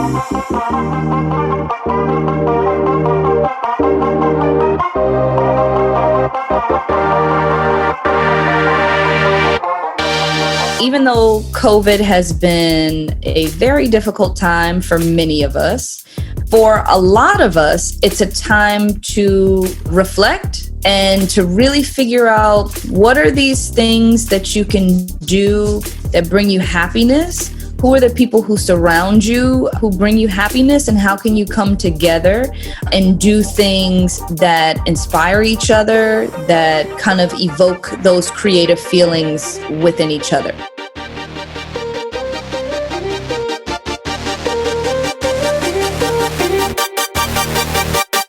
Even though COVID has been a very difficult time for many of us, for a lot of us, it's a time to reflect and to really figure out what are these things that you can do that bring you happiness. Who are the people who surround you, who bring you happiness, and how can you come together and do things that inspire each other, that kind of evoke those creative feelings within each other?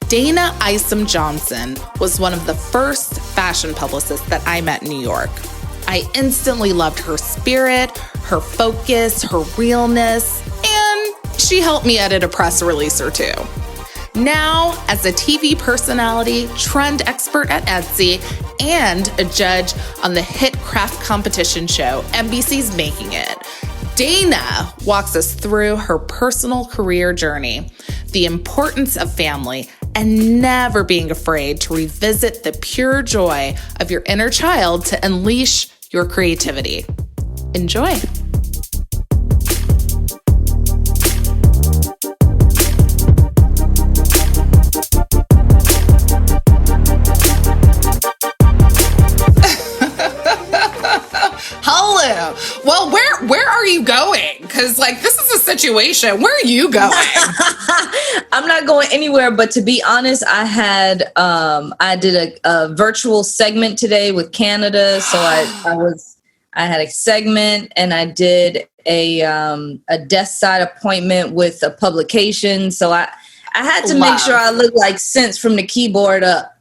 Dayna Isom Johnson was one of the first fashion publicists that I met in New York. I instantly loved her spirit, her focus, her realness, and she helped me edit a press release or two. Now, as a TV personality, trend expert at Etsy, and a judge on the hit craft competition show NBC's Making It, Dayna walks us through her personal career journey, the importance of family, and never being afraid to revisit the pure joy of your inner child to unleash your creativity. Enjoy. Hello. Well, where are you going? Because this is a situation. Where are you going? I'm not going anywhere, but to be honest, I did a virtual segment today with Canada. So I had a segment, and I did a desk side appointment with a publication. So I had to make sure I look like Sense from the keyboard up.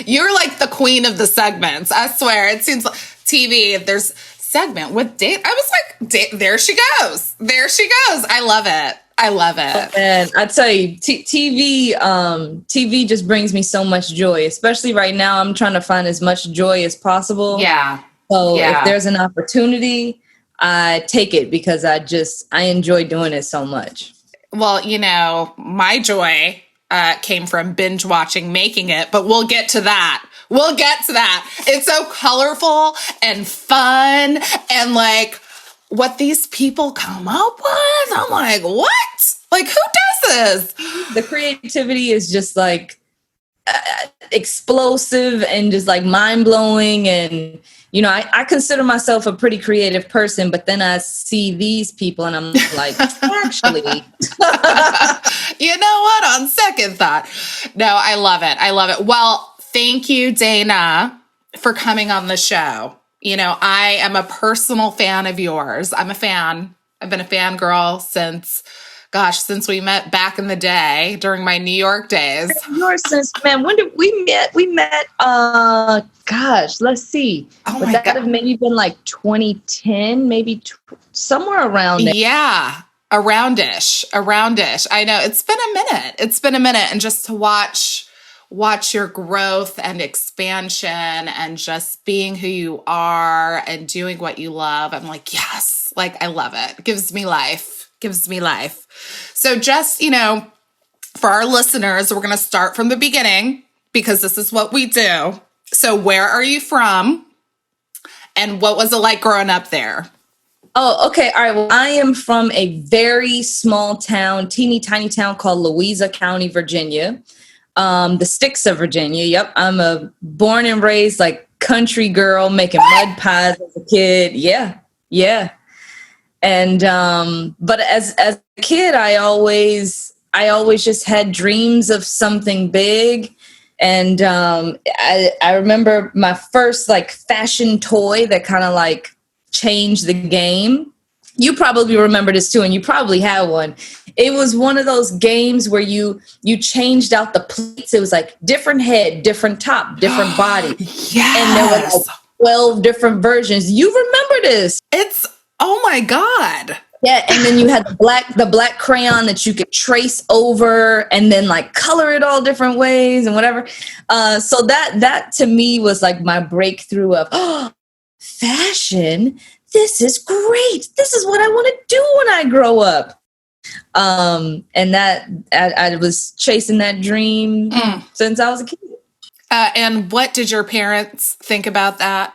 You're like the queen of the segments. I swear. It seems like TV, if there's segment with date, I was like, there she goes. There she goes. I love it. I love it. And I tell you, TV just brings me so much joy, especially right now. I'm trying to find as much joy as possible. Yeah. So if there's an opportunity, I take it because I enjoy doing it so much. Well, my joy came from binge watching Making It, but we'll get to that. It's so colorful and fun and what these people come up with. I'm like, what? Who does this? The creativity is just explosive and just mind blowing. And, I consider myself a pretty creative person, but then I see these people and I'm like, actually. You know what? On second thought. No, I love it. Well, thank you, Dayna, for coming on the show. I am a personal fan of yours. I'm a fan. I've been a fangirl since we met back in the day during my New York days. When did we met? We met, let's see. Oh Would my that God. have maybe been 2010, maybe somewhere around there? Yeah, aroundish. I know. It's been a minute. And just to watch your growth and expansion and just being who you are and doing what you love. I'm like, yes, I love it. It gives me life. So just, for our listeners, we're going to start from the beginning because this is what we do. So where are you from? And what was it like growing up there? Oh, okay. All right. Well, I am from a very small town, teeny tiny town called Louisa County, Virginia. The sticks of Virginia. Yep. I'm a born and raised country girl making mud pies as a kid. Yeah. And, but as a kid, I always just had dreams of something big. And, I remember my first fashion toy that kind of changed the game. You probably remember this too, and you probably had one. It was one of those games where you changed out the plates. It was different head, different top, different body. Yes. And there were 12 different versions. You remember this? Oh my God. Yeah, and then you had the black crayon that you could trace over and then color it all different ways and whatever. So that to me was my breakthrough of fashion. This is great. This is what I want to do when I grow up. And that I was chasing that dream since I was a kid. And what did your parents think about that?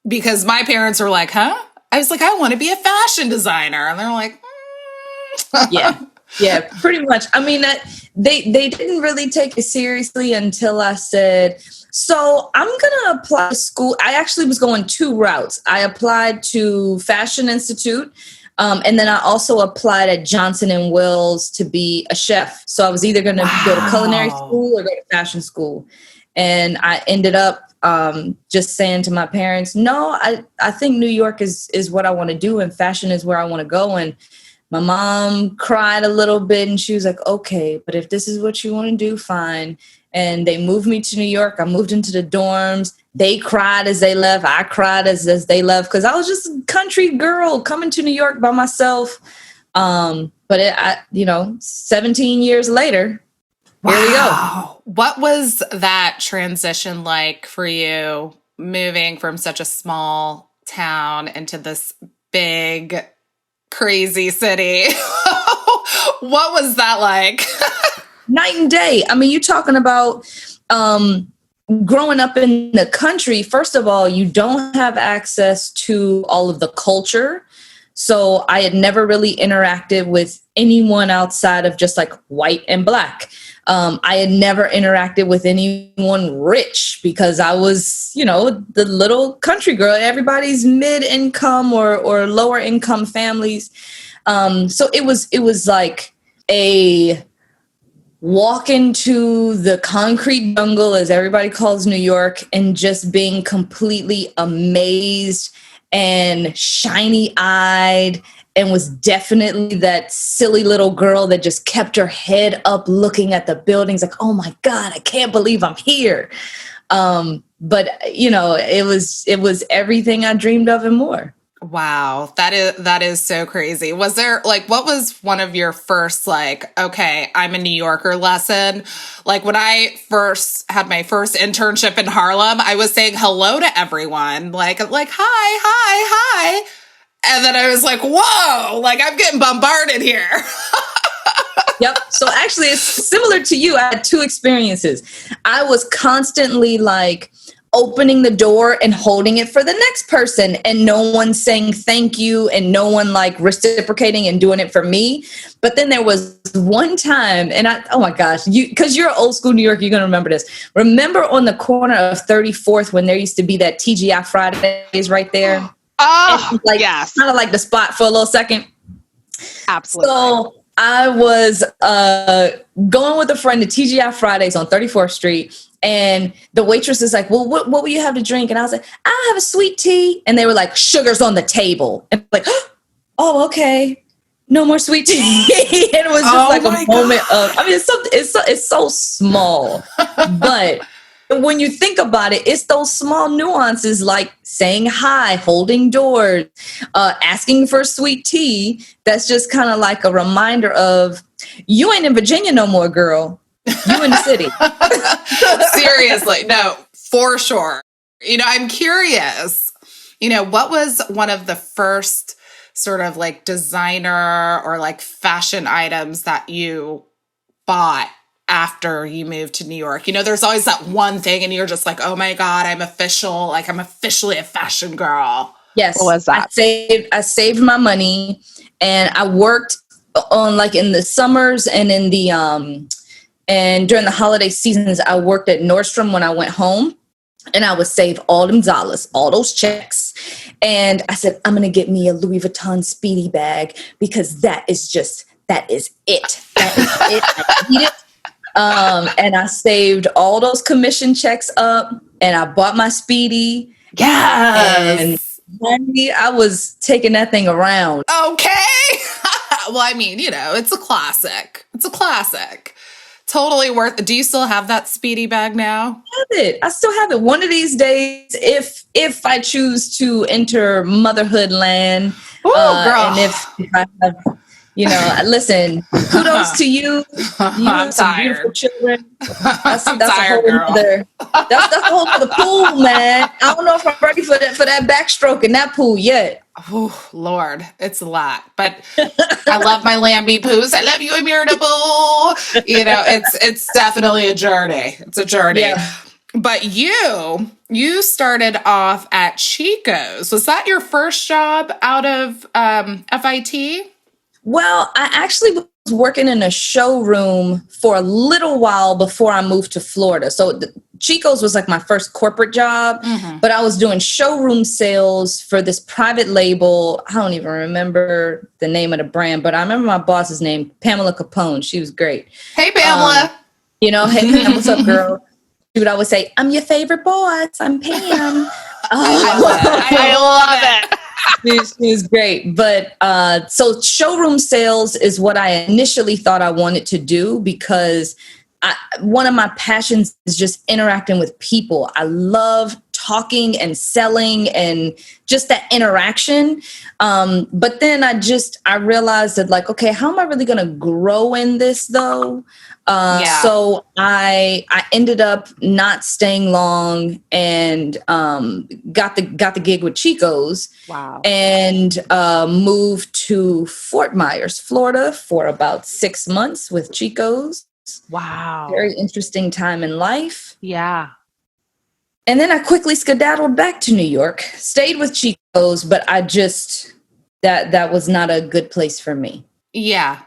Because my parents were like, huh? I was like, I want to be a fashion designer. And they're like, Yeah, pretty much. I mean, they didn't really take it seriously until I said, so I'm going to apply to school. I actually was going two routes. I applied to Fashion Institute. And then I also applied at Johnson & Wales to be a chef. So I was either going to go to culinary school or go to fashion school. And I ended up just saying to my parents, no, I think New York is what I want to do, and fashion is where I want to go. And my mom cried a little bit, and she was like, okay, but if this is what you want to do, fine. And they moved me to New York. I moved into the dorms. They cried as they left. I cried as they left, because I was just a country girl coming to New York by myself. But 17 years later, here we go. What was that transition like for you, moving from such a small town into this big, crazy city? What was that like? Night and day. I mean, you're talking about growing up in the country. First of all, you don't have access to all of the culture. So I had never really interacted with anyone outside of just like white and black. I had never interacted with anyone rich because I was, the little country girl. Everybody's mid-income or lower income families. So it was like a walk into the concrete jungle, as everybody calls New York, and just being completely amazed and shiny-eyed, and was definitely that silly little girl that just kept her head up looking at the buildings like, oh my God, I can't believe I'm here. But it was everything I dreamed of and more. Wow. That is so crazy. Was there what was one of your first okay, I'm a New Yorker lesson? Like when I first had my first internship in Harlem, I was saying hello to everyone, like, hi. And then I was like, whoa, I'm getting bombarded here. Yep. So actually it's similar to you. I had two experiences. I was constantly opening the door and holding it for the next person, and no one saying thank you, and no one reciprocating and doing it for me. But then there was one time, and oh my gosh, because you're an old school New York, you're going to remember this. Remember on the corner of 34th when there used to be that TGI Fridays right there? Oh, yes. Kind of like the spot for a little second. Absolutely. So I was going with a friend to TGI Fridays on 34th Street. And the waitress is like, well, what will you have to drink? And I was like, I'll have a sweet tea. And they were like, sugar's on the table. And oh, okay. No more sweet tea. And it was just a moment of, I mean, it's so small. But when you think about it, it's those small nuances like saying hi, holding doors, asking for sweet tea. That's just kind of like a reminder of, you ain't in Virginia no more, girl. You in the city. Seriously. No, for sure. I'm curious, what was one of the first sort of designer or fashion items that you bought after you moved to New York? There's always that one thing and you're just like, oh my God, I'm officially a fashion girl. Yes. What was that? I saved my money, and I worked on in the summers and in the and during the holiday seasons, I worked at Nordstrom when I went home, and I would save all them dollars, all those checks. And I said, I'm going to get me a Louis Vuitton Speedy bag, because that is it. That is it. I need it. And I saved all those commission checks up, and I bought my Speedy. Yes. And I was taking that thing around. Okay. Well, I mean, it's a classic. Totally worth it. Do you still have that Speedy bag now? I still have it. One of these days, if I choose to enter motherhood land, girl. And if I have, listen, kudos to you. You have some beautiful children. That's tired, girl. That's a whole other pool, man. I don't know if I'm ready for that backstroke in that pool yet. Oh, Lord, it's a lot. But I love my Lambie Poos. I love you, Immutable. You know, it's definitely a journey. It's a journey. Yeah. But you started off at Chico's. Was that your first job out of FIT? Well, I actually was working in a showroom for a little while before I moved to Florida. So Chico's was like my first corporate job, but I was doing showroom sales for this private label. I don't even remember the name of the brand, but I remember my boss's name, Pamela Capone. She was great. Hey, Pamela. You know, hey, Pam, what's up, girl? She would always say, I'm your favorite boss. I'm Pam. I love it. She's great. But so showroom sales is what I initially thought I wanted to do because one of my passions is just interacting with people. I love talking and selling and just that interaction. But then I realized that like, okay, how am I really going to grow in this though? So I ended up not staying long and got the gig with Chico's. Wow. And moved to Fort Myers, Florida for about 6 months with Chico's. Wow. Very interesting time in life. Yeah. And then I quickly skedaddled back to New York, stayed with Chico's, but I just, that was not a good place for me. Yeah.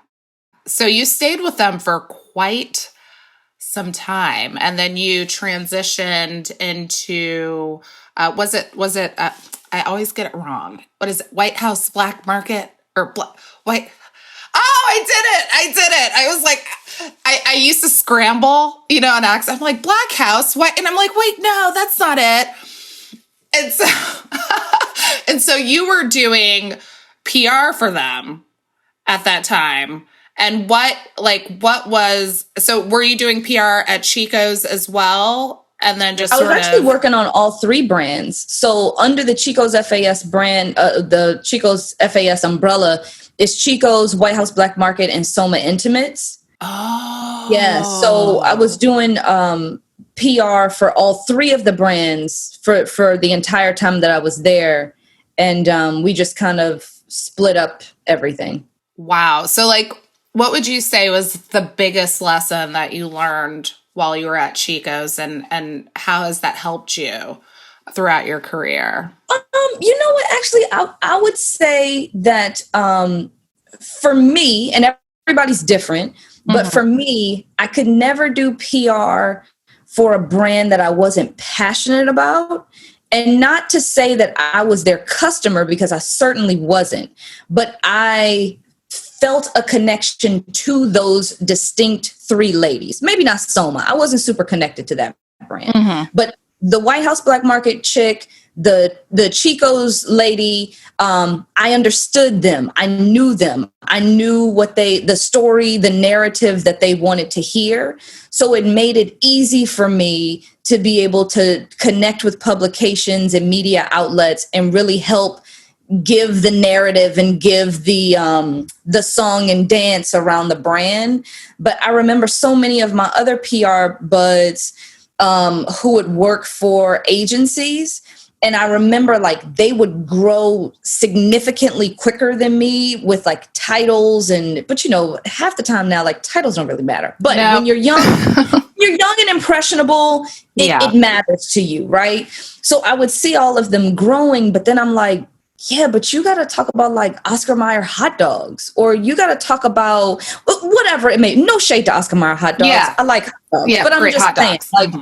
So you stayed with them for quite some time, and then you transitioned into, was it, I always get it wrong. What is it? White House Black Market or White? Oh, I did it. I was like, I used to scramble, you know, an accent. I'm like, Black House, what? And I'm like, wait, no, that's not it. And so, and so you were doing PR for them at that time. And so were you doing PR at Chico's as well? And then just I was actually working on all three brands. So under the Chico's FAS brand, the Chico's FAS umbrella is Chico's, White House Black Market, and Soma Intimates. Oh. Yeah. So I was doing PR for all three of the brands for the entire time that I was there. And we just kind of split up everything. Wow. So like, what would you say was the biggest lesson that you learned while you were at Chico's, and how has that helped you throughout your career? You know what? Actually, I would say that for me, and everybody's different, but for me, I could never do PR for a brand that I wasn't passionate about. And not to say that I was their customer, because I certainly wasn't, but I felt a connection to those distinct three ladies. Maybe not Soma. I wasn't super connected to that brand. But the White House Black Market chick, the Chico's lady, I understood them. I knew them. I knew the story, the narrative that they wanted to hear. So it made it easy for me to be able to connect with publications and media outlets and really help give the narrative and give the song and dance around the brand. But I remember so many of my other PR buds who would work for agencies. And I remember like they would grow significantly quicker than me with like titles but you know, half the time now, like titles don't really matter. But when you're young, you're young and impressionable, it matters to you, right? So I would see all of them growing, but then I'm like, yeah, but you got to talk about like Oscar Mayer hot dogs, or you got to talk about whatever it may. No shade to Oscar Mayer hot dogs. Yeah. I like hot dogs, but I'm just saying, like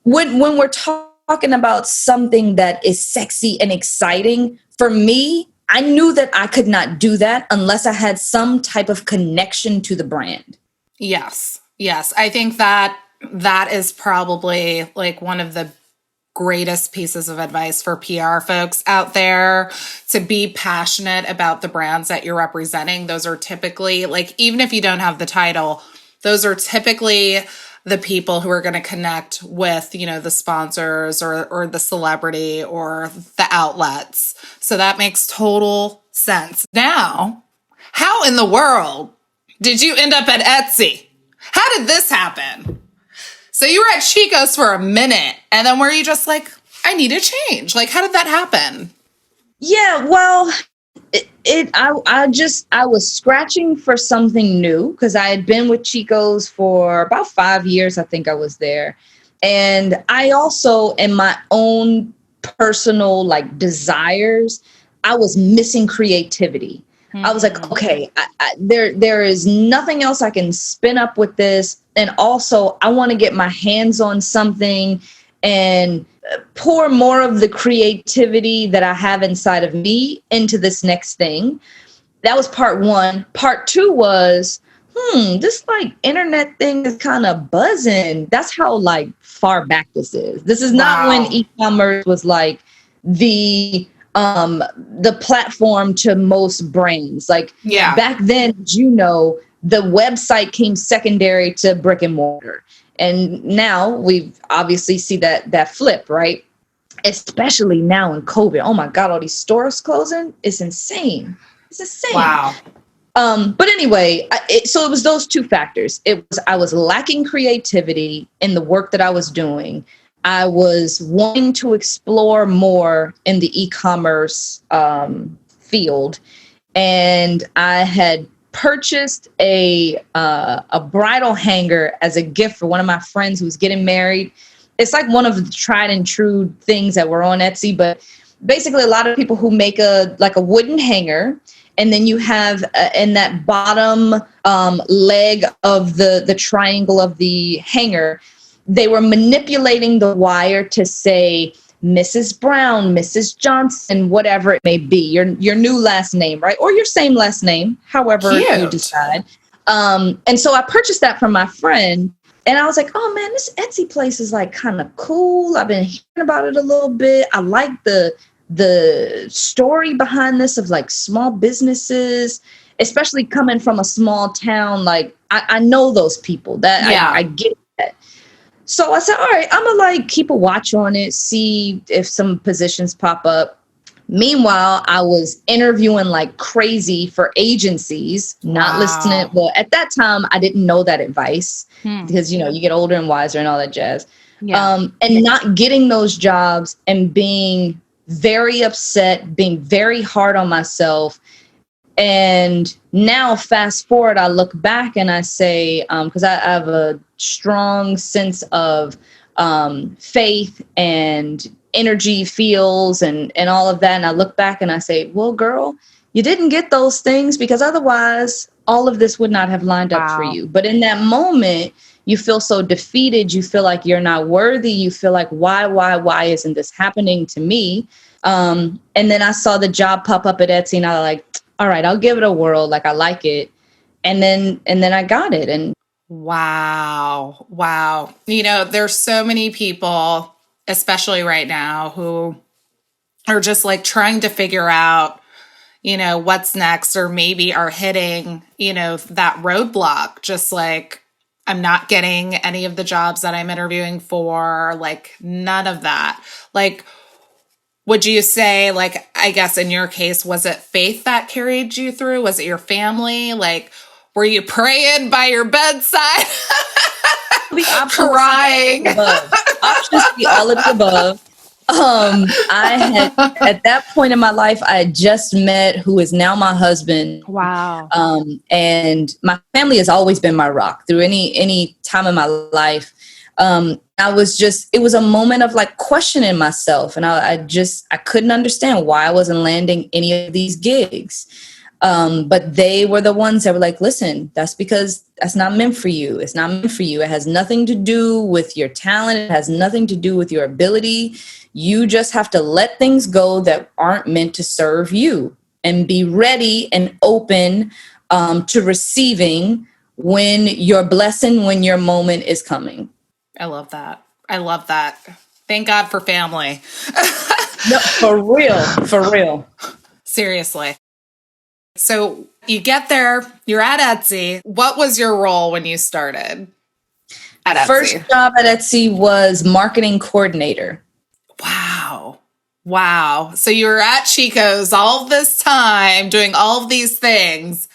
when we're talking about something that is sexy and exciting, for me, I knew that I could not do that unless I had some type of connection to the brand. Yes. I think that is probably like one of the greatest pieces of advice for PR folks out there, to be passionate about the brands that you're representing. Those are typically, like, even if you don't have the title, those are typically the people who are going to connect with, you know, the sponsors or the celebrity or the outlets. So that makes total sense. Now, how in the world did you end up at Etsy? How did this happen? So you were at Chico's for a minute, and then were you just like, I need a change? Like, how did that happen? Yeah, well, I was scratching for something new because I had been with Chico's for about 5 years. I think I was there. And I also, in my own personal like desires, I was missing creativity. I was like, okay, there is nothing else I can spin up with this. And also I want to get my hands on something and pour more of the creativity that I have inside of me into this next thing. That was part one. Part two was, this like internet thing is kind of buzzing. That's how like far back this is. This is not when e-commerce was like the platform to most brands. Like back then, the website came secondary to brick and mortar. And now we obviously see that flip, right? Especially now in COVID. Oh my God, all these stores closing. It's insane. It's insane. Wow. But anyway, so it was those two factors. I was lacking creativity in the work that I was doing. I was wanting to explore more in the e-commerce field. And I had purchased a bridal hanger as a gift for one of my friends who was getting married. It's like one of the tried and true things that were on Etsy, but basically a lot of people who make a wooden hanger, and then you have in that bottom leg of the triangle of the hanger, they were manipulating the wire to say Mrs. Brown, Mrs. Johnson, whatever it may be, your new last name, right? Or your same last name, however you decide. And so I purchased that from my friend, and I was like, oh man, this Etsy place is like kind of cool. I've been hearing about it a little bit. I like the story behind this of like small businesses, especially coming from a small town. Like I know those people I get that. So I said, all right, I'm gonna like keep a watch on it, see if some positions pop up. Meanwhile, I was interviewing like crazy for agencies, not listening. Well, at that time, I didn't know that advice because, you get older and wiser and all that jazz. Yeah. And not getting those jobs and being very upset, being very hard on myself. And now fast forward, I look back and I say, because I have a strong sense of faith and energy feels and all of that. And I look back and I say, well, girl, you didn't get those things because otherwise all of this would not have lined up for you. But in that moment, you feel so defeated. You feel like you're not worthy. You feel like, why isn't this happening to me? And then I saw the job pop up at Etsy and I was like, all right, I'll give it a whirl. Like I like it. And then I got it. And wow. There's so many people, especially right now, who are just like trying to figure out, what's next, or maybe are hitting, that roadblock. Just like, I'm not getting any of the jobs that I'm interviewing for, like none of that. Like, would you say, like, I guess in your case, was it faith that carried you through? Was it your family? Like, were you praying by your bedside? Crying? Options be all of the above. I had, at that point in my life, I had just met who is now my husband. Wow. And my family has always been my rock through any time in my life. It was a moment of like questioning myself, and I couldn't understand why I wasn't landing any of these gigs. But they were the ones that were like, listen, that's because that's not meant for you. It's not meant for you. It has nothing to do with your talent. It has nothing to do with your ability. You just have to let things go that aren't meant to serve you and be ready and open to receiving when your blessing, when your moment is coming. I love that. Thank God for family. No, for real. Seriously. So you get there, you're at Etsy. What was your role when you started at Etsy? First job at Etsy was marketing coordinator. Wow. So you were at Chico's all this time doing all of these things,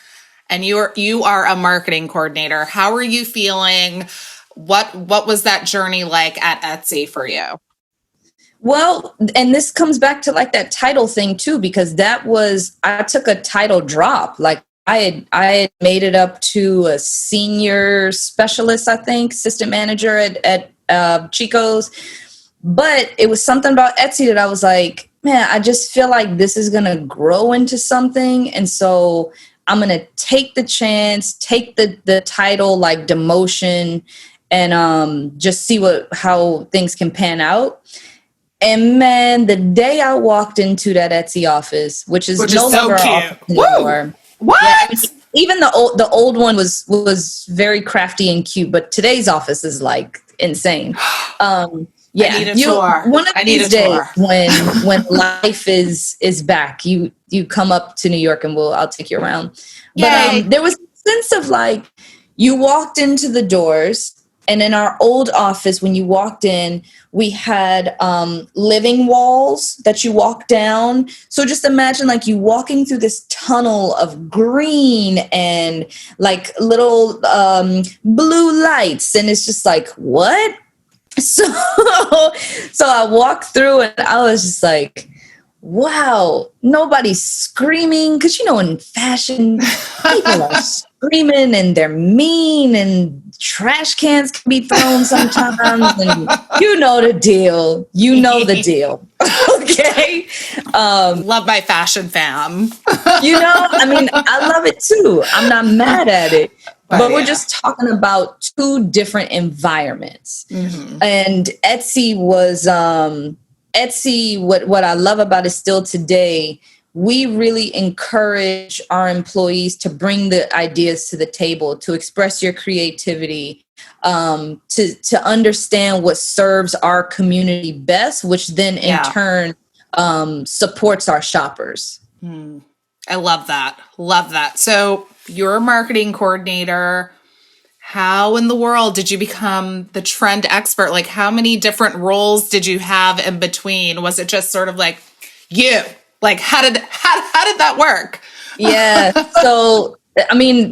and you are a marketing coordinator. How are you feeling? What was that journey like at Etsy for you? Well, and this comes back to like that title thing too, because I took a title drop. Like I had made it up to a senior specialist, I think, assistant manager at Chico's. But it was something about Etsy that I was like, man, I just feel like this is going to grow into something. And so I'm going to take the chance, take the title, like demotion, and just see how things can pan out. And man, the day I walked into that Etsy office, which is no longer cute. anymore. What? Yeah, I mean, even the old one was very crafty and cute, but today's office is like insane. Yeah, I need a tour. One of these days when life is back, you come up to New York and I'll take you around. Yay. But there was a sense of like you walked into the doors, and in our old office, when you walked in, we had living walls that you walk down. So just imagine like you walking through this tunnel of green and like little blue lights, and it's just like, what? So I walked through and I was just like, wow, nobody's screaming. Because, in fashion, people are screaming and they're mean and trash cans can be thrown sometimes. And you know the deal. Okay. Love my fashion fam. I love it too. I'm not mad at it. But we're yeah. just talking about two different environments. Mm-hmm. And Etsy was, what I love about it still today, we really encourage our employees to bring the ideas to the table, to express your creativity, to understand what serves our community best, which then in turn supports our shoppers. I love that. Love that. So you're a marketing coordinator. How in the world did you become the trend expert? Like, how many different roles did you have in between? Was it just sort of like you? Like, how did that work? Yeah. So,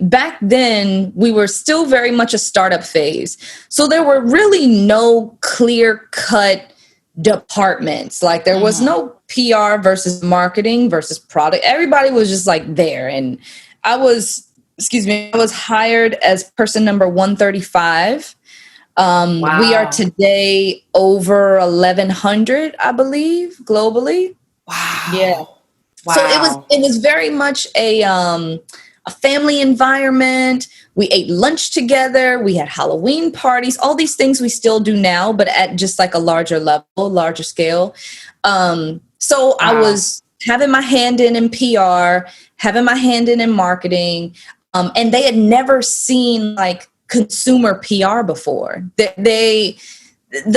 back then we were still very much a startup phase. So there were really no clear-cut departments. Like there was no PR versus marketing versus product. Everybody was just like there. And I was hired as person number 135. Wow. We are today over 1,100, I believe, globally. Wow. Yeah. Wow. So it was very much a family environment. We ate lunch together. We had Halloween parties, all these things we still do now, but at just like a larger level, larger scale. So I was having my hand in PR, having my hand in marketing. And they had never seen like consumer PR before. The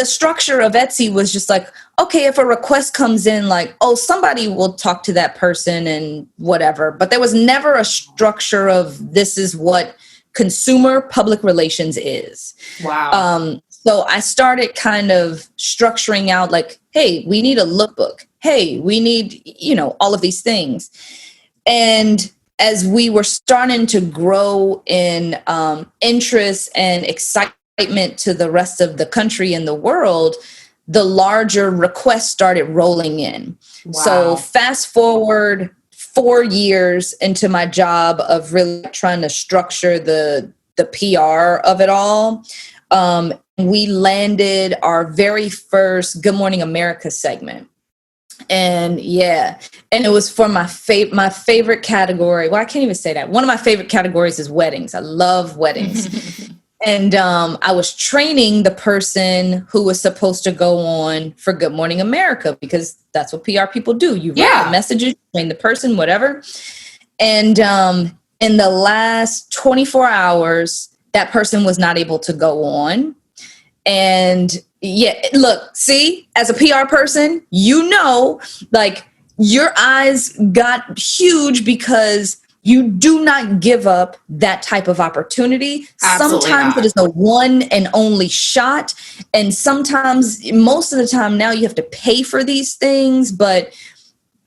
structure of Etsy was just like, okay, if a request comes in, like, oh, somebody will talk to that person and whatever. But there was never a structure of this is what consumer public relations is. Wow. So I started kind of structuring out like, hey, we need a lookbook. Hey, we need, all of these things. And as we were starting to grow in interest and excitement to the rest of the country and the world, the larger requests started rolling in. Wow. So fast forward 4 years into my job of really trying to structure the PR of it all. We landed our very first Good Morning America segment. And and it was for my favorite category. Well, I can't even say that. One of my favorite categories is weddings. I love weddings. And I was training the person who was supposed to go on for Good Morning America, because that's what PR people do. You write the messages, train the person, whatever. And in the last 24 hours, that person was not able to go on. And look, see, as a PR person, like your eyes got huge because you do not give up that type of opportunity. Absolutely sometimes not. It is a one and only shot. And sometimes, most of the time now, you have to pay for these things. But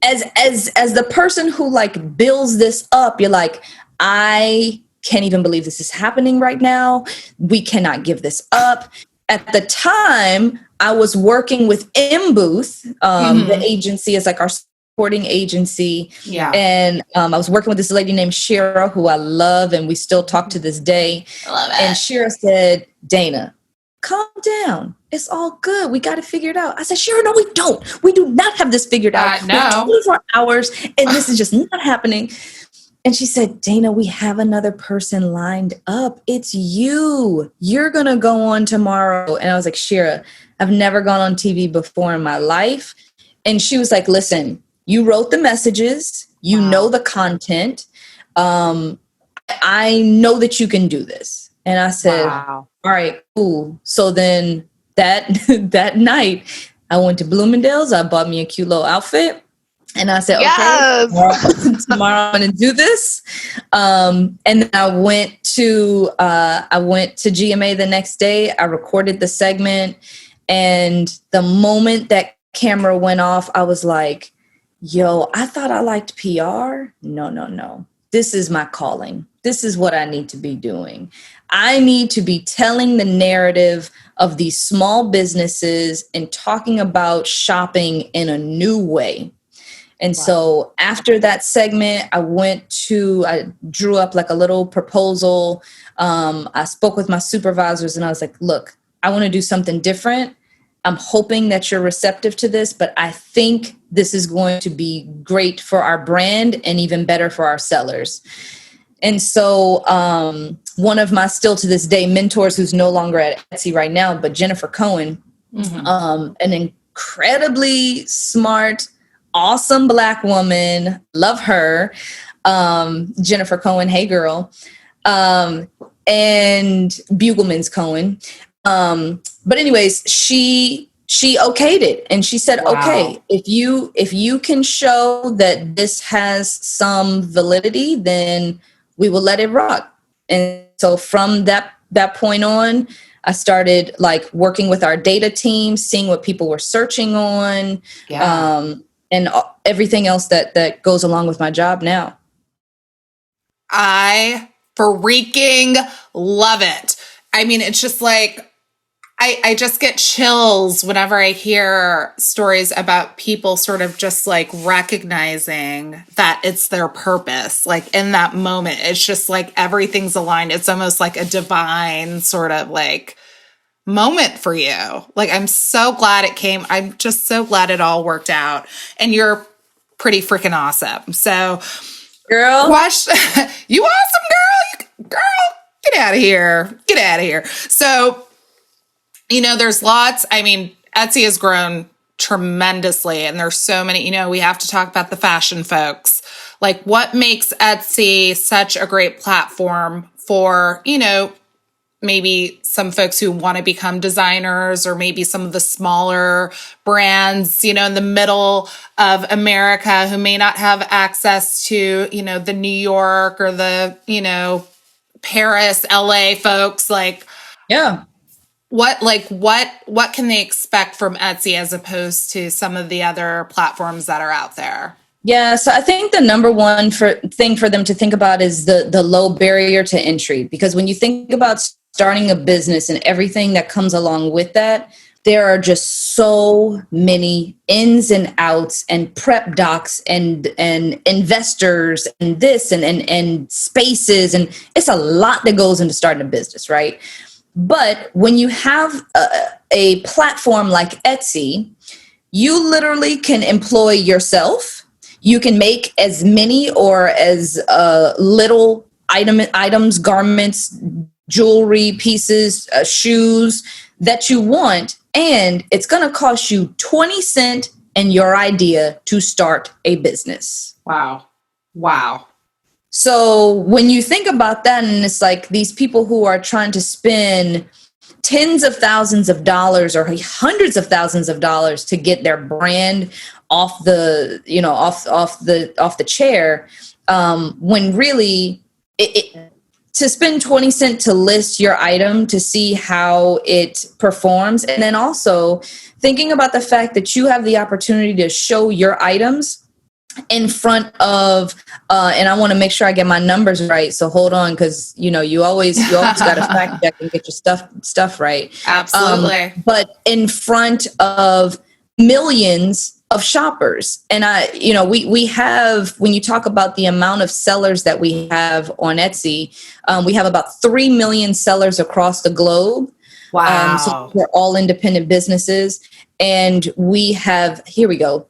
as the person who like builds this up, you're like, I can't even believe this is happening right now. We cannot give this up. at the time, I was working with M Booth, the agency is like our supporting agency. Yeah. And I was working with this lady named Shira, who I love, and we still talk to this day. I love it. And Shira said, Dayna, calm down. It's all good. We got to figure it out. I said, Shira, no, we don't. We do not have this figured out. No. We have 24 hours, and this is just not happening. And she said, Dayna, we have another person lined up. It's you. You're going to go on tomorrow. And I was like, Shira, I've never gone on TV before in my life. And she was like, listen, you wrote the messages. You know the content. I know that you can do this. And I said, all right, cool. So then that night, I went to Bloomingdale's. I bought me a cute little outfit. And I said, okay, tomorrow I'm going to do this. And then I went to GMA the next day. I recorded the segment. And the moment that camera went off, I was like, yo, I thought I liked PR. No. This is my calling. This is what I need to be doing. I need to be telling the narrative of these small businesses and talking about shopping in a new way. And so after that segment, I drew up like a little proposal. I spoke with my supervisors and I was like, look, I want to do something different. I'm hoping that you're receptive to this, but I think this is going to be great for our brand and even better for our sellers. And so one of my, still to this day, mentors who's no longer at Etsy right now, but Jennifer Cohen, an incredibly smart, awesome Black woman. Love her. Jennifer Cohen. Hey, girl. And Bugleman's Cohen. But anyways, she okayed it. And she said, okay, if you can show that this has some validity, then we will let it rock. And so from that point on, I started like working with our data team, seeing what people were searching on. And everything else that goes along with my job now. I freaking love it. I mean, it's just like, I just get chills whenever I hear stories about people sort of just like recognizing that it's their purpose. Like in that moment, it's just like everything's aligned. It's almost like a divine sort of like moment for you. Like, I'm so glad it came. I'm just so glad it all worked out. And you're pretty freaking awesome. So, girl, you awesome, girl, get out of here. Get out of here. So, there's lots. I mean, Etsy has grown tremendously and there's so many, we have to talk about the fashion folks. Like, what makes Etsy such a great platform for, maybe some folks who want to become designers, or maybe some of the smaller brands, in the middle of America who may not have access to, the New York or the, Paris, LA folks. Like, what can they expect from Etsy as opposed to some of the other platforms that are out there? Yeah, so I think the number one thing for them to think about is the low barrier to entry. Because when you think about starting a business and everything that comes along with that, there are just so many ins and outs and prep docs and investors and this and spaces. And it's a lot that goes into starting a business, right? But when you have a platform like Etsy, you literally can employ yourself. You can make as many or as little items, garments, jewelry pieces, shoes that you want. And it's going to cost you 20 cents and your idea to start a business. Wow. So when you think about that, and it's like these people who are trying to spend tens of thousands of dollars or hundreds of thousands of dollars to get their brand off the chair, when really to spend 20 cents to list your item to see how it performs. And then also thinking about the fact that you have the opportunity to show your items in front of, and I want to make sure I get my numbers right. So hold on, because you always got to fact check and get your stuff right. Absolutely. But in front of millions of shoppers, and we have, when you talk about the amount of sellers that we have on Etsy, we have about 3 million sellers across the globe. Wow. So we're all independent businesses, and we have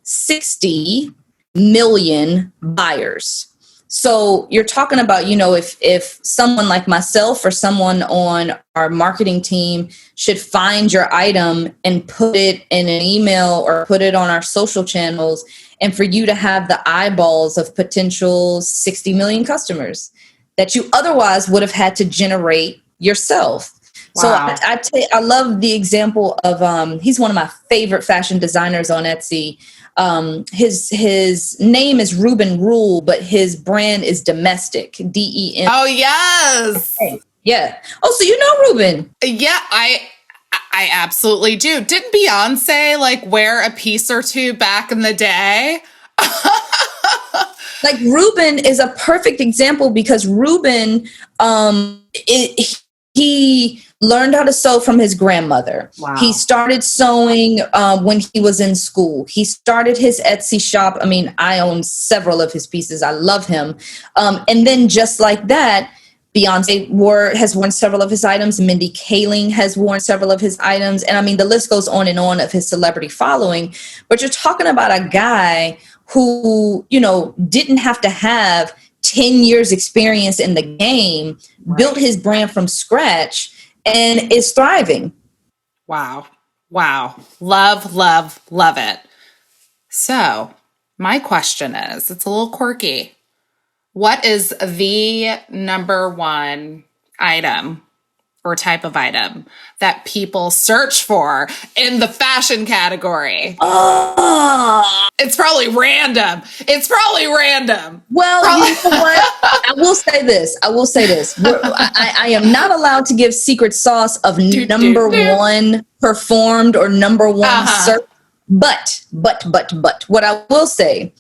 60 million buyers. So you're talking about, if someone like myself or someone on our marketing team should find your item and put it in an email or put it on our social channels, and for you to have the eyeballs of potential 60 million customers that you otherwise would have had to generate yourself. Wow. So I love the example of, he's one of my favorite fashion designers on Etsy. His name is Reuben Reuel, but his brand is Domestic, DEM. Oh, yes. Yeah. Oh, so you know Reuben? Yeah, I absolutely do. Didn't Beyonce wear a piece or two back in the day? Reuben is a perfect example, because Reuben, he learned how to sew from his grandmother. Wow. He started sewing when he was in school. He started his Etsy shop. I mean, I own several of his pieces. I love him. And then just like that, Beyonce has worn several of his items. Mindy Kaling has worn several of his items. And I mean, the list goes on and on of his celebrity following. But you're talking about a guy who, didn't have to have 10 years experience in the game, right, built his brand from scratch, and is thriving. Wow. Love, love, love it. So my question is, it's a little quirky. What is the number one item or type of item that people search for in the fashion category? Oh, it's probably random. Well, you know what? I will say this. I am not allowed to give secret sauce of number one performed or number one search. But what I will say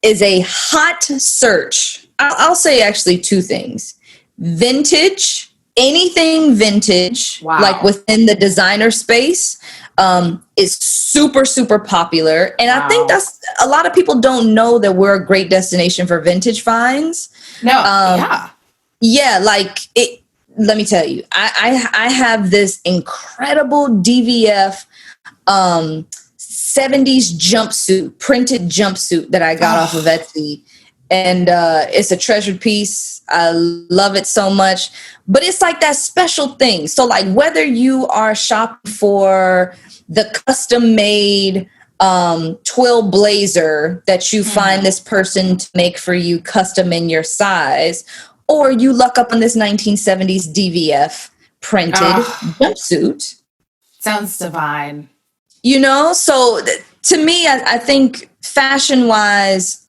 is a hot search. I'll say actually two things. Vintage. Anything vintage, wow, within the designer space, is super, super popular. And wow, I think that's, a lot of people don't know that we're a great destination for vintage finds. No, yeah, let me tell you, I have this incredible DVF 70s jumpsuit, printed jumpsuit that I got off of Etsy. And it's a treasured piece. I love it so much. But it's that special thing. So whether you are shopping for the custom made twill blazer that you find this person to make for you custom in your size, or you luck up on this 1970s DVF printed jumpsuit. Sounds divine. So to me, I think fashion-wise,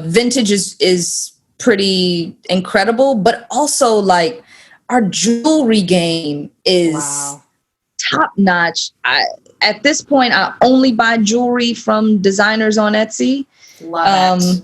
vintage is pretty incredible, but also our jewelry game is top-notch. At this point, I only buy jewelry from designers on Etsy. Love it.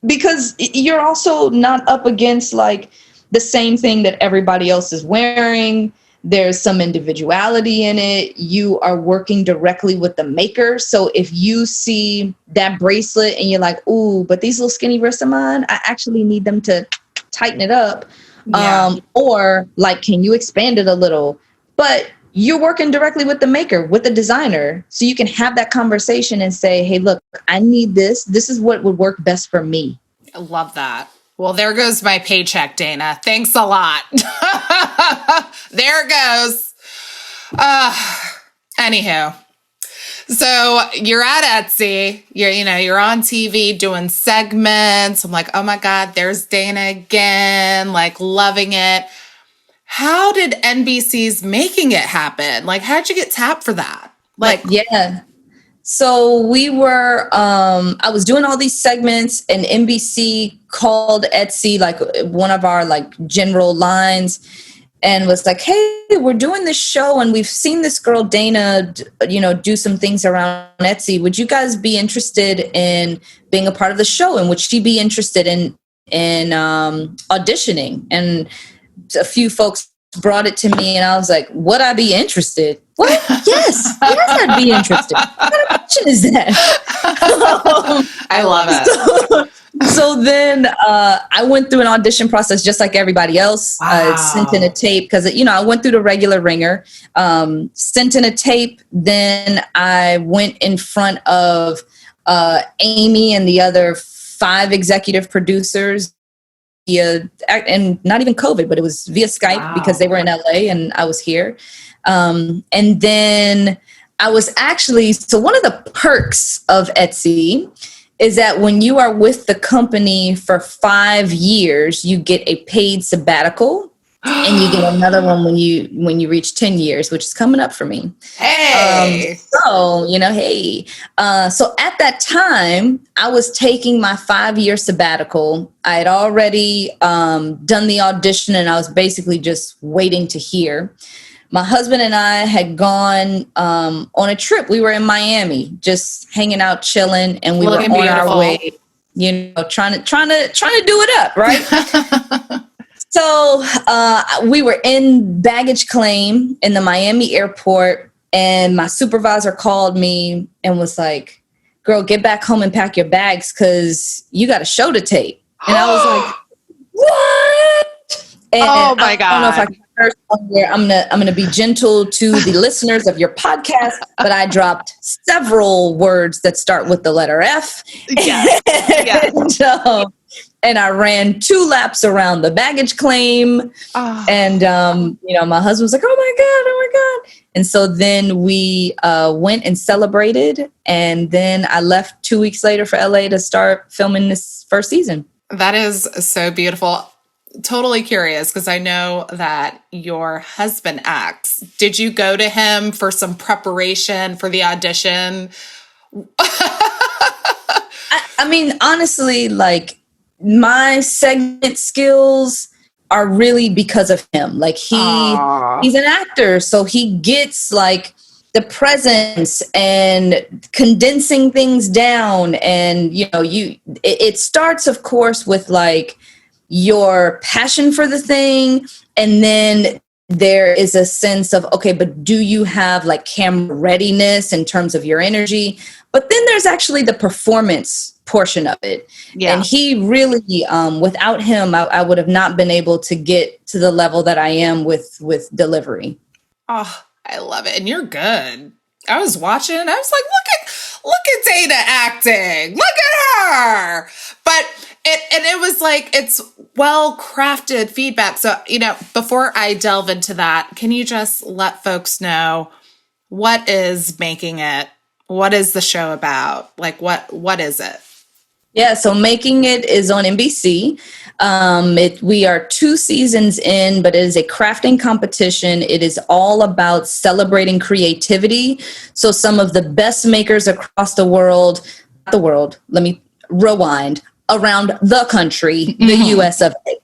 Because you're also not up against the same thing that everybody else is wearing. There's some individuality in it. You are working directly with the maker. So if you see that bracelet and you're like, ooh, but these little skinny wrists of mine, I actually need them to tighten it up. Yeah. Or can you expand it a little? But you're working directly with the maker, with the designer. So you can have that conversation and say, hey, look, I need this. This is what would work best for me. I love that. Well, there goes my paycheck, Dayna. Thanks a lot. There it goes. Anywho, so you're at Etsy. You're on TV doing segments. I'm like, oh my God, there's Dayna again. Loving it. How did NBC's Making It happen? How'd you get tapped for that? Yeah. So we were, I was doing all these segments, and NBC called Etsy, one of our general lines. and was like, hey, we're doing this show and we've seen this girl, Dayna, do some things around Etsy. Would you guys be interested in being a part of the show? And would she be interested in auditioning? And a few folks brought it to me and I was like, would I be interested? What? Yes, I'd be interested. What kind of question is that? I love it. So then I went through an audition process just like everybody else. Wow. Sent in a tape because, I went through the regular ringer, sent in a tape. Then I went in front of Amy and the other 5 executive producers via, and not even COVID, but it was via Skype because they were in LA and I was here. And then I was actually, so one of the perks of Etsy is that when you are with the company for 5 years, you get a paid sabbatical and you get another one when you reach 10 years, which is coming up for me. Hey. Hey. So at that time, I was taking my 5-year sabbatical. I had already done the audition and I was basically just waiting to hear. My husband and I had gone on a trip. We were in Miami, just hanging out, chilling, and we were on our way, trying to do it up, right? So we were in baggage claim in the Miami airport, and my supervisor called me and was like, "Girl, get back home and pack your bags because you got a show to tape." And I was like, "What?" And oh my God! I don't know if I can curse somewhere. I'm gonna be gentle to the listeners of your podcast, but I dropped several words that start with the letter F. Yes. Yes. And I ran 2 laps around the baggage claim. Oh. And, my husband was like, oh my God. And so then we went and celebrated. And then I left 2 weeks later for LA to start filming this first season. That is so beautiful. Totally curious because I know that your husband acts. Did you go to him for some preparation for the audition? I mean, honestly, like, my segment skills are really because of him. Like he's an actor, so he gets like the presence and condensing things down. And, it starts, of course, with like your passion for the thing. And then there is a sense of, okay, but do you have like camera readiness in terms of your energy? But then there's actually the performance portion of it. Yeah. And he really, without him, I would have not been able to get to the level that I am with delivery. Oh, I love it. And you're good. I was watching and I was like, look at Dayna acting. Look at her. But it was like, it's well-crafted feedback. So, before I delve into that, can you just let folks know what is making it? What is the show about? Like, what is it? Yeah, so Making It is on NBC. We are 2 seasons in, but it is a crafting competition. It is all about celebrating creativity. So some of the best makers across the world, let me rewind, around the country, the US of A,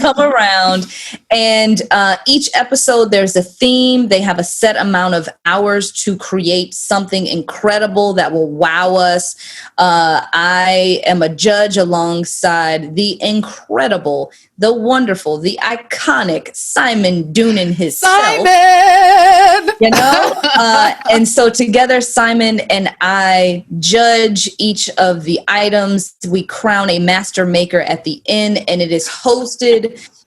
come around. And each episode, there's a theme. They have a set amount of hours to create something incredible that will wow us. I am a judge alongside the incredible, the wonderful, the iconic Simon Doonan himself. Simon! And so together, Simon and I judge each of the items. We crown a master maker at the end, and it is hosted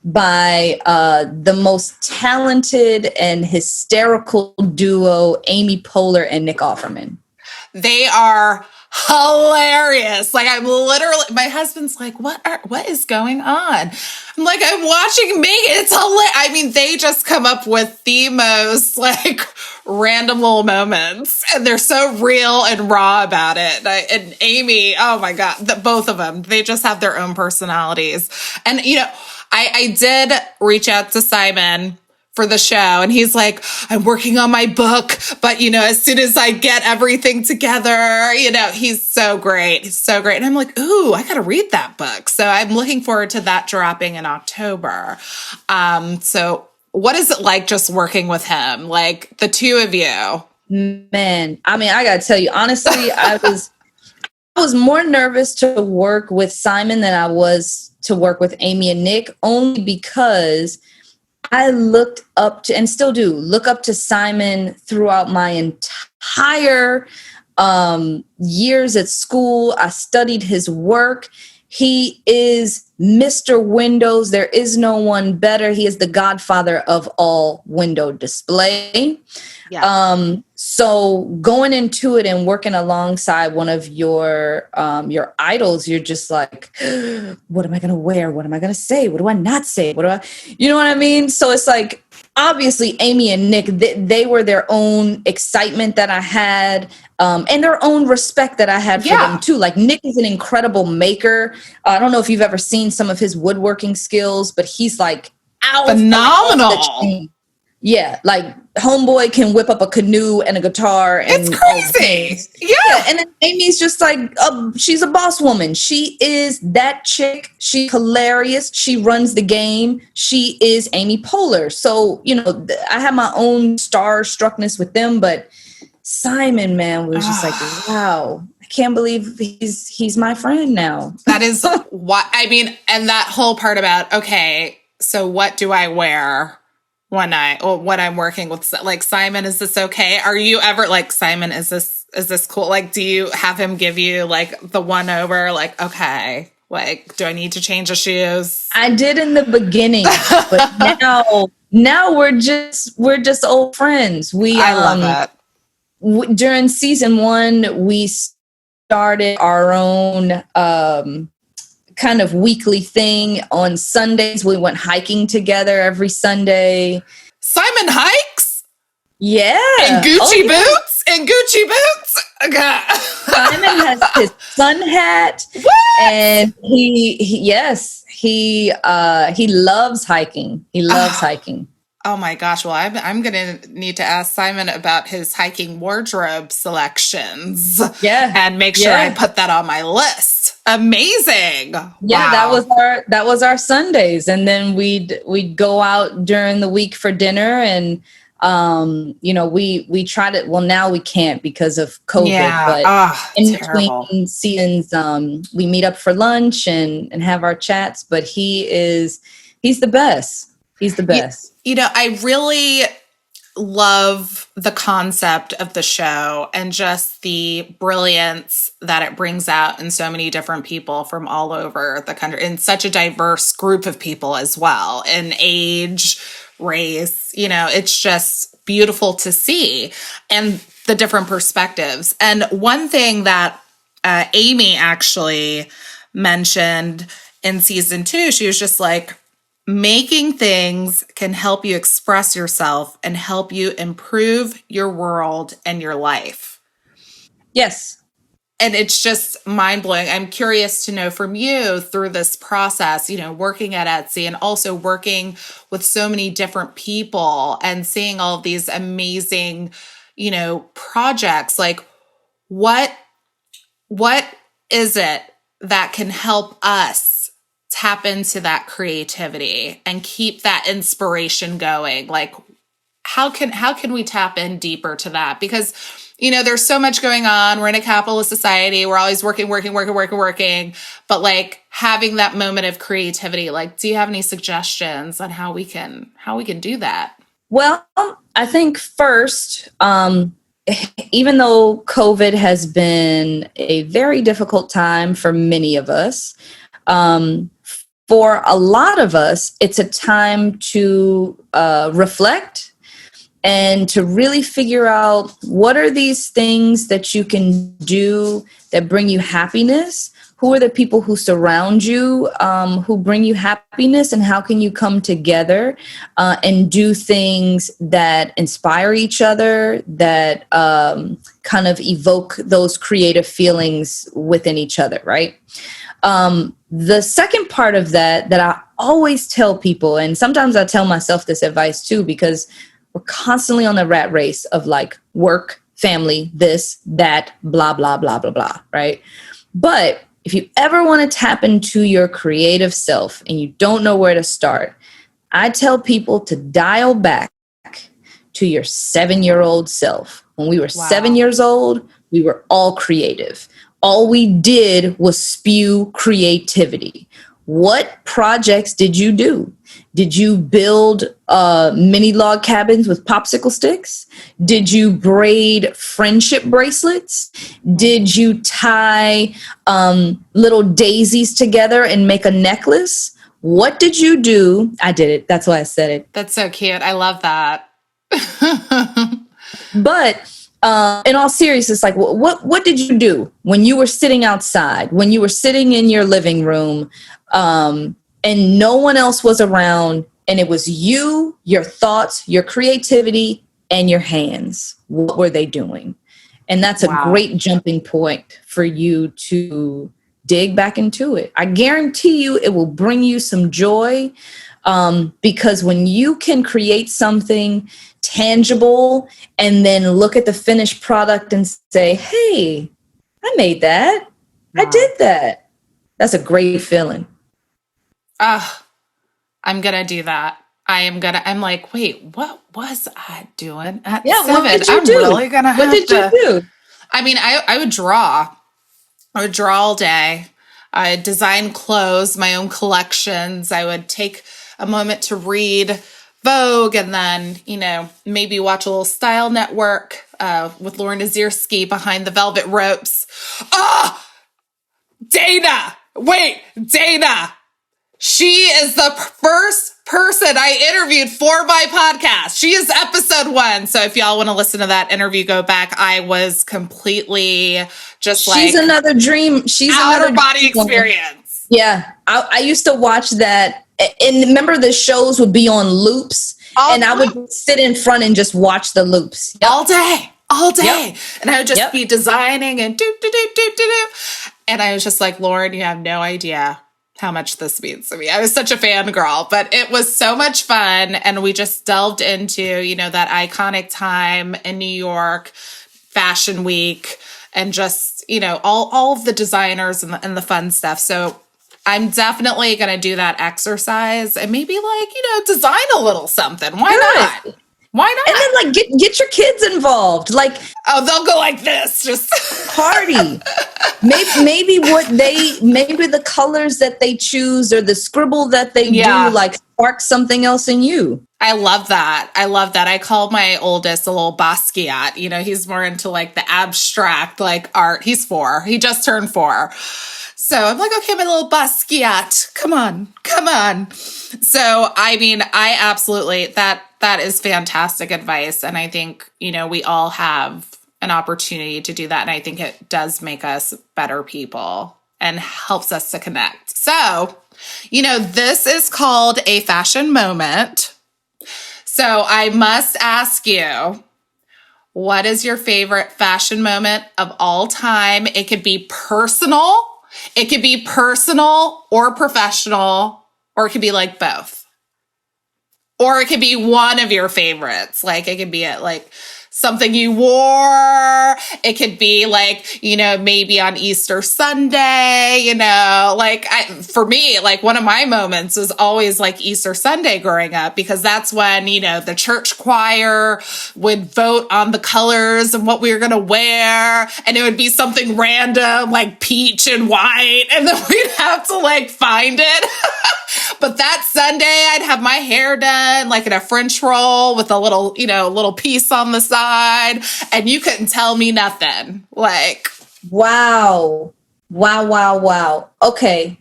by the most talented and hysterical duo, Amy Poehler and Nick Offerman. They are hilarious. Like, I'm literally, my husband's like, what is going on? I'm like, I'm watching Megan. It's hilarious. I mean, they just come up with the most like random little moments, and they're so real and raw about it. And Amy, oh my God, both of them, they just have their own personalities. And, I did reach out to Simon for the show. And he's like, I'm working on my book, but as soon as I get everything together, he's so great. He's so great. And I'm like, ooh, I got to read that book. So I'm looking forward to that dropping in October. So what is it like just working with him? Like the two of you? Man, I mean, I got to tell you, honestly, I was more nervous to work with Simon than I was to work with Amy and Nick, only because I looked up to, and still do, look up to Simon throughout my entire years at school. I studied his work. He is Mr. Windows. There is no one better. He is the godfather of all window display. Yeah. So going into it and working alongside one of your idols, you're just like, what am I going to wear? What am I going to say? What do I not say? You know what I mean? So it's like, obviously Amy and Nick, they were their own excitement that I had, and their own respect that I had for them too. Like Nick is an incredible maker. I don't know if you've ever seen some of his woodworking skills, but he's like phenomenal. Yeah, like homeboy can whip up a canoe and a guitar. And it's crazy. Yeah. And then Amy's just like, she's a boss woman. She is that chick. She's hilarious. She runs the game. She is Amy Poehler. So, I have my own starstruckness with them, but Simon, man, was just like, wow, I can't believe he's my friend now. That is what, I mean, and that whole part about, okay, so what do I wear when I'm working with, like, Simon, is this okay? Are you ever like, Simon, is this cool? Like, do you have him give you like the one over, like, okay, like, do I need to change the shoes? I did in the beginning, but now we're just old friends. I love it. During season 1, we started our own kind of weekly thing on Sundays. We went hiking together every Sunday. Simon hikes? Yeah. And Gucci boots? And Gucci boots? Okay. Simon has his sun hat. What? And he loves hiking. He loves hiking. Oh my gosh. Well, I'm going to need to ask Simon about his hiking wardrobe selections. Yeah. And make sure I put that on my list. Amazing. Yeah, wow. that was our Sundays. And then we'd go out during the week for dinner, and we tried it. Well, now we can't because of COVID, but in between seasons, we meet up for lunch and have our chats, but he's the best. He's the best. I really love the concept of the show and just the brilliance that it brings out in so many different people from all over the country, and such a diverse group of people as well, in age, race. It's just beautiful to see, and the different perspectives. And one thing that Amy actually mentioned in season 2, she was just like, making things can help you express yourself and help you improve your world and your life. Yes. And it's just mind-blowing. I'm curious to know from you, through this process, working at Etsy and also working with so many different people and seeing all of these amazing, projects, like what is it that can help us tap into that creativity and keep that inspiration going? Like, how can we tap in deeper to that? Because, there's so much going on. We're in a capitalist society. We're always working. But like having that moment of creativity, like, do you have any suggestions on how we can do that? Well, I think first, even though COVID has been a very difficult time for many of us, for a lot of us, it's a time to reflect and to really figure out what are these things that you can do that bring you happiness. Who are the people who surround you, who bring you happiness, and how can you come together and do things that inspire each other, that kind of evoke those creative feelings within each other, right? The second part of that I always tell people, and sometimes I tell myself this advice too, because we're constantly on the rat race of like work, family, this, that, blah, blah, blah, blah, blah, right? But if you ever want to tap into your creative self and you don't know where to start, I tell people to dial back to your 7-year-old self. When we were 7 years old, we were all creative. All we did was spew creativity. What projects did you do? Did you build mini log cabins with popsicle sticks? Did you braid friendship bracelets? Did you tie little daisies together and make a necklace? What did you do? I did it. That's why I said it. That's so cute. I love that. But in all seriousness, like what did you do when you were sitting outside, when you were sitting in your living room, and no one else was around, and it was you, your thoughts, your creativity, and your hands? What were they doing? And that's a great jumping point for you to dig back into it. I guarantee you it will bring you some joy, because when you can create something tangible and then look at the finished product and say, hey, I made that. I did that. That's a great feeling. I'm going to do that. I'm like, wait, what was I doing at 7? What did you do? Really going to have What did you do? I mean, I would draw. I would draw all day. I would design clothes, my own collections. I would take a moment to read Vogue, and then, maybe watch a little Style Network with Lauren Nazirski behind the velvet ropes. Dayna! She is the first person I interviewed for my podcast. She is episode 1. So if y'all want to listen to that interview, go back. I was completely just like... She's another dream. She's outer another body experience. Yeah. I used to watch that. And remember, the shows would be on loops. And I would sit in front and just watch the loops. Yep. All day. Yep. And I would just be designing and do. And I was just like, Lauren, you have no idea how much this means to me. I was such a fangirl, but it was so much fun. And we just delved into, that iconic time in New York, Fashion Week, and just, all of the designers and the fun stuff. So I'm definitely going to do that exercise and maybe design a little something. Why not? And then get your kids involved. Like, they'll go like this, just party. maybe the colors that they choose or the scribble that they do, spark something else in you. I love that. I call my oldest a little Basquiat. He's more into the abstract, art. He's 4. He just turned 4. So I'm like, okay, my little Basquiat, come on. So, I mean, I absolutely, that is fantastic advice. And I think, we all have an opportunity to do that. And I think it does make us better people and helps us to connect. So, this is called a fashion moment. So I must ask you, what is your favorite fashion moment of all time? It could be personal. It could be personal or professional, or it could be both. Or it could be one of your favorites. It could be something you wore. It could be maybe on Easter Sunday, for me, one of my moments was always Easter Sunday growing up, because that's when, the church choir would vote on the colors and what we were going to wear. And it would be something random, like peach and white. And then we'd have to find it. But that Sunday I'd have my hair done in a French roll with a little, little piece on the side, and you couldn't tell me nothing. Wow. Okay.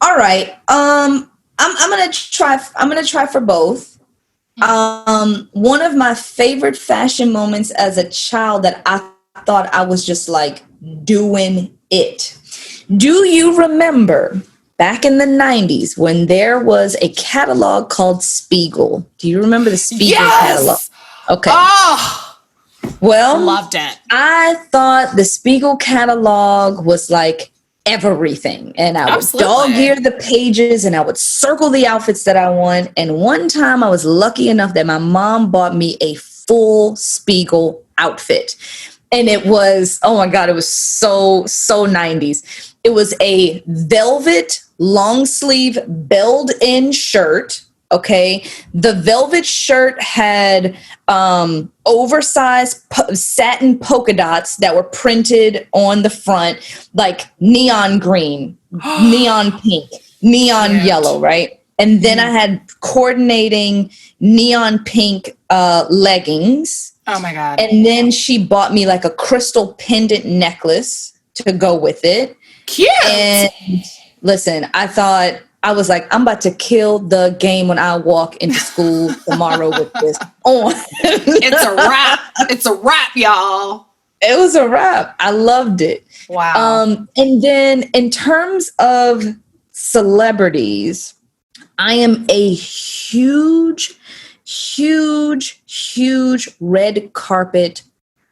All right. I'm going to try for both. One of my favorite fashion moments as a child that I thought I was just doing it. Do you remember back in the 90s when there was a catalog called Spiegel? Do you remember the Spiegel catalog? Okay. Oh, well, loved it. I thought the Spiegel catalog was everything. And I would Absolutely. dog ear the pages and I would circle the outfits that I want. And one time I was lucky enough that my mom bought me a full Spiegel outfit. And it was, oh my God, it was so 90s. It was a velvet long sleeve belled in shirt. Okay. The velvet shirt had oversized satin polka dots that were printed on the front, like neon green, neon pink, neon yellow, right? And then I had coordinating neon pink leggings. Oh my God. And then she bought me like a crystal pendant necklace to go with it. Cute. And listen, I was like, I'm about to kill the game when I walk into school tomorrow with this on. It's a wrap. It's a wrap, y'all. It was a wrap. I loved it. Wow. And then in terms of celebrities, I am a huge red carpet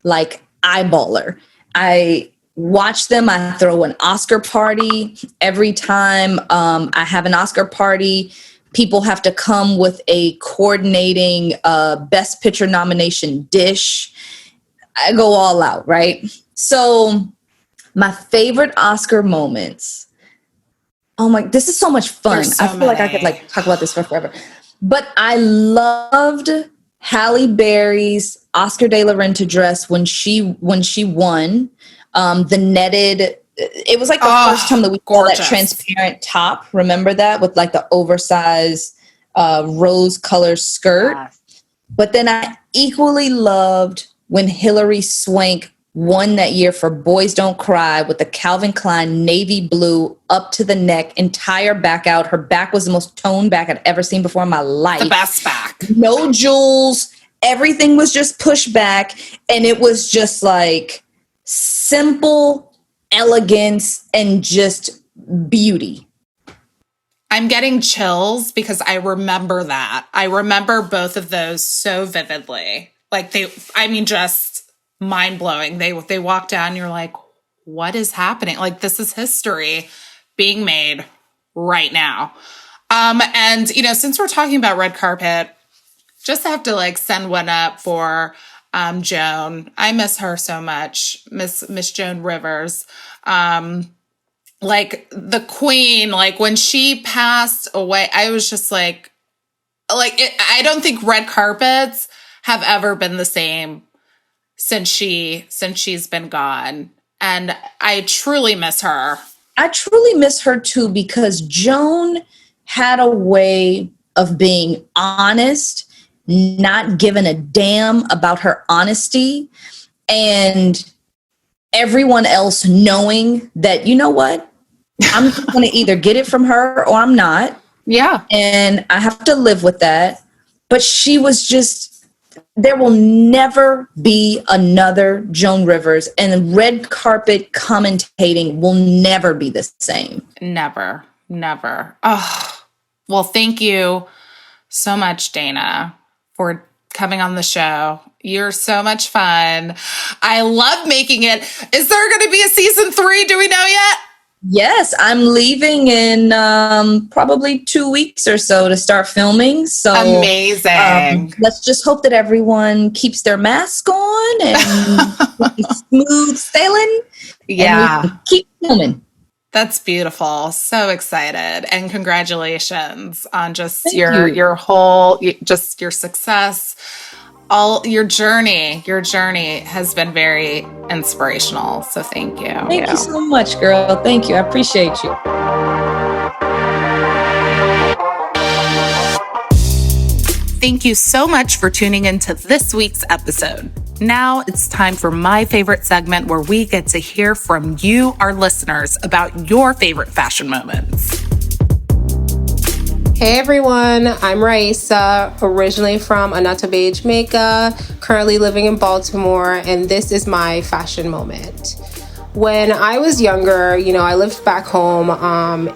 like eyeballer. I watch them. I throw an Oscar party every time I have an Oscar party. People have to come with a coordinating Best Picture nomination dish. I go all out, right? So my favorite Oscar moments. Oh my, this is so much fun. So I feel like I could like talk about this for forever. But I loved Halle Berry's Oscar de la Renta dress when she won. The netted, it was like the first time that we saw that transparent top. Remember that with like the oversized rose color skirt. Yes. But then I equally loved when Hilary Swank won that year for Boys Don't Cry with the Calvin Klein navy blue up to the neck, entire back out. Her back was the most toned back I'd ever seen before in my life. The best back. No jewels. Everything was just pushed back. And it was just like simple elegance and just beauty. I'm getting chills because I remember that. I remember both of those so vividly. Like just mind blowing. They walk down, you're like, what is happening? Like, this is history being made right now. And since we're talking about red carpet, just have to like send one up for Joan. I miss her so much. Miss Joan Rivers. Like the queen, like when she passed away, I was just I don't think red carpets have ever been the same since she's been gone. And I truly miss her. I truly miss her too, because Joan had a way of being honest, not giving a damn about her honesty, and everyone else knowing that, you know what, I'm going to either get it from her or I'm not. Yeah. And I have to live with that. But she was just, there will never be another Joan Rivers, and red carpet commentating will never be the same. Never. Oh, well, thank you so much, Dayna, for coming on the show. You're so much fun. I love making it. Is there going to be a season 3? Do we know yet? Yes, I'm leaving in probably 2 weeks or so to start filming. So amazing. Let's just hope that everyone keeps their mask on and smooth sailing. Yeah. And we keep filming. That's beautiful. So excited. And congratulations on just your success. All your journey has been very inspirational. So thank you. Thank you so much, girl. Thank you. I appreciate you. Thank you so much for tuning into this week's episode. Now it's time for my favorite segment, where we get to hear from you, our listeners, about your favorite fashion moments. Hey everyone, I'm Raisa, originally from Anata Bay, Jamaica, currently living in Baltimore, and this is my fashion moment. When I was younger, I lived back home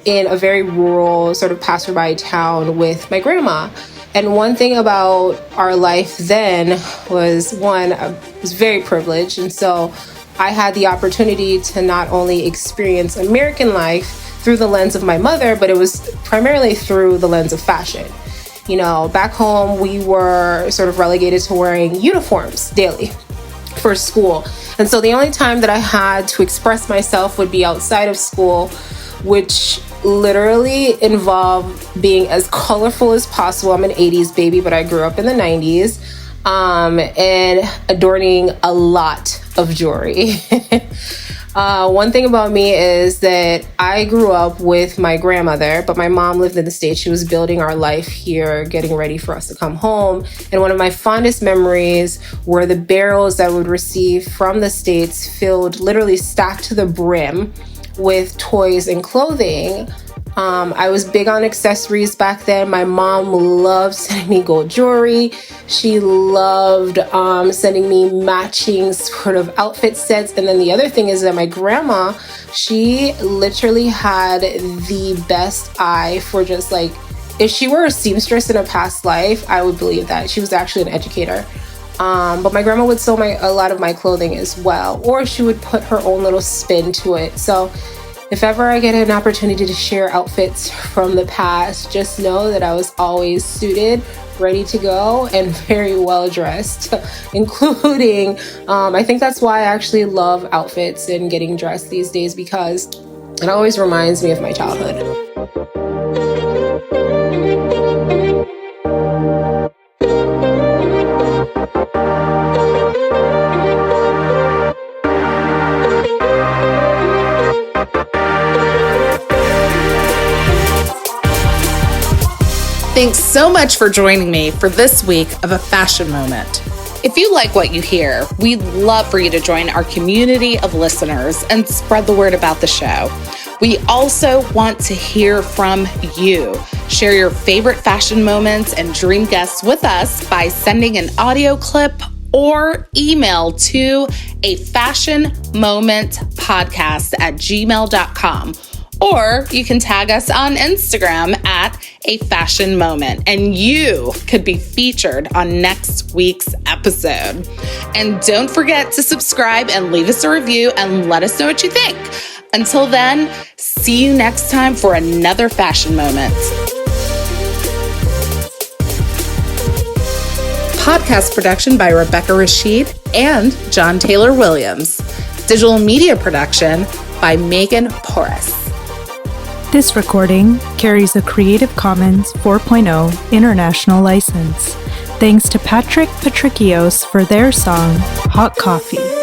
in a very rural sort of passerby town with my grandma. And one thing about our life then was, one, I was very privileged. And so I had the opportunity to not only experience American life through the lens of my mother, but it was primarily through the lens of fashion. You know, back home, we were sort of relegated to wearing uniforms daily for school. And so the only time that I had to express myself would be outside of school, which literally involved being as colorful as possible. I'm an 80s baby, but I grew up in the 90s, and adorning a lot of jewelry. One thing about me is that I grew up with my grandmother, but my mom lived in the States. She was building our life here, getting ready for us to come home. And one of my fondest memories were the barrels that I would receive from the States, filled, literally stacked to the brim with toys and clothing. I was big on accessories back then. My mom loved sending me gold jewelry. She loved sending me matching sort of outfit sets. And then the other thing is that my grandma, she literally had the best eye for just like, if she were a seamstress in a past life, I would believe that. She was actually an educator. But my grandma would sew a lot of my clothing as well, or she would put her own little spin to it. So if ever I get an opportunity to share outfits from the past, just know that I was always suited, ready to go, and very well dressed, including, I think that's why I actually love outfits and getting dressed these days, because it always reminds me of my childhood. Thanks so much for joining me for this week of A Fashion Moment. If you like what you hear, we'd love for you to join our community of listeners and spread the word about the show. We also want to hear from you. Share your favorite fashion moments and dream guests with us by sending an audio clip or email to afashionmomentpodcast@gmail.com. Or you can tag us on Instagram at A Fashion Moment, and you could be featured on next week's episode. And don't forget to subscribe and leave us a review and let us know what you think. Until then, see you next time for another fashion moment. Podcast production by Rebecca Rashid and John Taylor Williams. Digital media production by Megan Porras. This recording carries a Creative Commons 4.0 international license. Thanks to Patrick Patricios for their song, Hot Coffee.